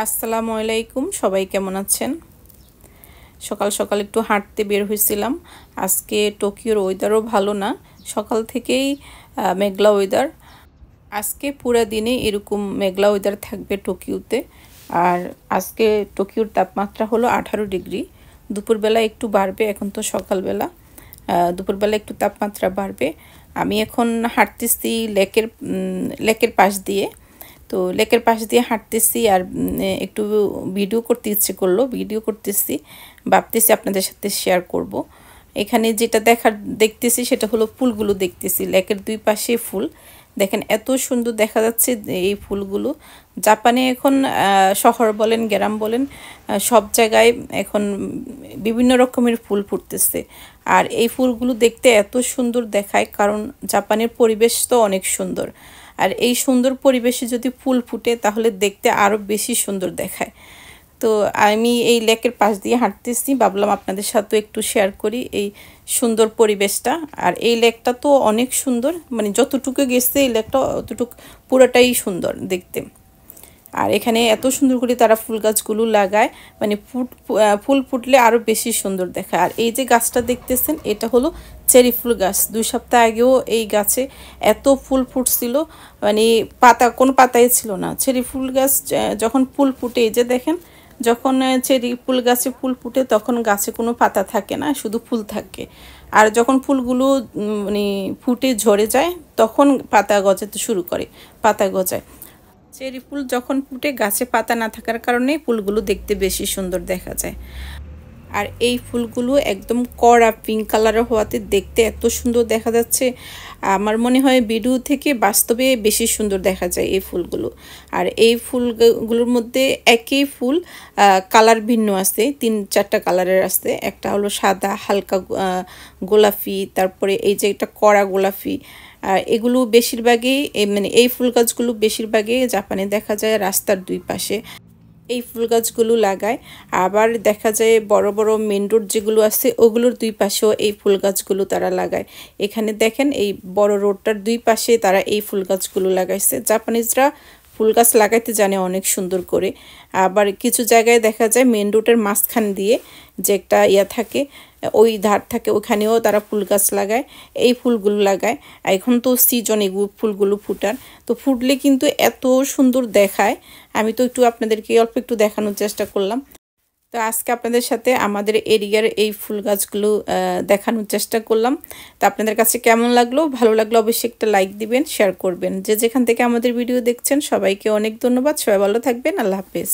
আসসালামু আলাইকুম, সবাই কেমন আছেন? সকাল সকাল একটু হাঁটতে বের হয়েছিলাম। আজকে টোকিওর ওয়েদারও ভালো না, সকাল থেকেই মেঘলা ওয়েদার। আজকে পুরা দিনে এরকম মেঘলা ওয়েদার থাকবে টোকিওতে। আর আজকে টোকিওর তাপমাত্রা হলো 18 ডিগ্রি। দুপুরবেলা একটু বাড়বে, এখন তো সকালবেলা। দুপুরবেলা একটু তাপমাত্রা বাড়বে। আমি এখন হাঁটতেছি লেকের পাশ দিয়ে। তো লেকের পাশ দিয়ে হাঁটতেছি আর একটু ভিডিও করতে ইচ্ছে করলো, ভিডিও করতেছি, ভাবতেছি আপনাদের সাথে শেয়ার করব। এখানে যেটা দেখতেছি সেটা হলো ফুলগুলো দেখতেছি, লেকের দুই পাশে ফুল। দেখেন এত সুন্দর দেখা যাচ্ছে এই ফুলগুলো। জাপানে এখন শহর বলেন গ্রাম বলেন সব জায়গায় এখন বিভিন্ন রকমের ফুল ফুটতেছে। আর এই ফুলগুলো দেখতে এত সুন্দর দেখায়, কারণ জাপানের পরিবেশ তো অনেক সুন্দর। আর এই সুন্দর পরিবেশে যদি ফুল ফুটে তাহলে দেখতে আরও বেশি সুন্দর দেখায়। তো আমি এই লেকের পাশ দিয়ে হাঁটতেছি, ভাবলাম আপনাদের সাথে একটু শেয়ার করি এই সুন্দর পরিবেশটা। আর এই লেকটা তো অনেক সুন্দর, মানে যতটুকু গেছে এই লেকটা অতটুকু পুরোটাই সুন্দর দেখতে। আর এখানে এত সুন্দর করে তারা ফুল গাছগুলো লাগায়, মানে ফুল ফুটলে আরও বেশি সুন্দর দেখায়। আর এই যে গাছটা দেখতেছেন এটা হলো চেরি ফুল গাছ। 2 সপ্তাহ আগেও এই গাছে এত ফুল ফুটছিল, মানে কোনো পাতাই ছিল না। চেরি ফুল গাছ যখন ফুল ফুটে, এই যে দেখেন, যখন চেরি ফুল গাছে ফুল ফুটে তখন গাছে কোনো পাতা থাকে না, শুধু ফুল থাকে। আর যখন ফুলগুলো মানে ফুটে ঝরে যায় তখন পাতা গজাতে শুরু করে, পাতা গজায়। চেরি ফুল যখন ফুটে গাছে পাতা না থাকার কারণে ফুলগুলো দেখতে বেশি সুন্দর দেখা যায়। আর এই ফুলগুলো একদম কড়া পিঙ্ক কালারের হওয়াতে দেখতে এত সুন্দর দেখা যাচ্ছে। আমার মনে হয় ভিডিও থেকে বাস্তবে বেশি সুন্দর দেখা যায় এই ফুলগুলো। আর এই ফুলগুলোর মধ্যে একই ফুল কালার ভিন্ন আছে, 3-4টা কালারের আছে। একটা হলো সাদা, হালকা গোলাপি, তারপরে এই যে একটা কড়া গোলাপি। আর এগুলো বেশিরভাগই মানে এই ফুল গাছগুলো বেশিরভাগই জাপানে দেখা যায় রাস্তার দুই পাশে এই ফুল গাছগুলো লাগায়। আবার দেখা যায় বড় বড় মেন রোড যেগুলো আছে ওগুলোর দুই পাশেও এই ফুল গাছগুলো তারা লাগায়। এখানে দেখেন এই বড় রোডটার দুই পাশে তারা এই ফুল গাছগুলো লাগাইছে। জাপানিজরা ফুল গাছ লাগাইতে জানে অনেক সুন্দর করে। আবার কিছু জায়গায় দেখা যায় মেন রোডের মাঝখান দিয়ে যে একটা থাকে, ওই ধার থাকে, ওখানেও তারা ফুল গাছ লাগায়, এই ফুলগুলো লাগায়। এখন তো সিজন এগুলো ফুলগুলো ফুটার, তো ফুটলে কিন্তু এত সুন্দর দেখায়। আমি তো একটু আপনাদেরকে অল্প একটু দেখানোর চেষ্টা করলাম। তো আজকে আপনাদের সাথে আমাদের এরিয়ার এই ফুল গাছগুলো দেখানোর চেষ্টা করলাম। তো আপনাদের কাছে কেমন লাগলো? ভালো লাগলো অবশ্যই একটা লাইক দিবেন, শেয়ার করবেন। যে যেখান থেকে আমাদের ভিডিও দেখছেন সবাইকে অনেক ধন্যবাদ। সবাই ভালো থাকবেন। আল্লাহ হাফেজ।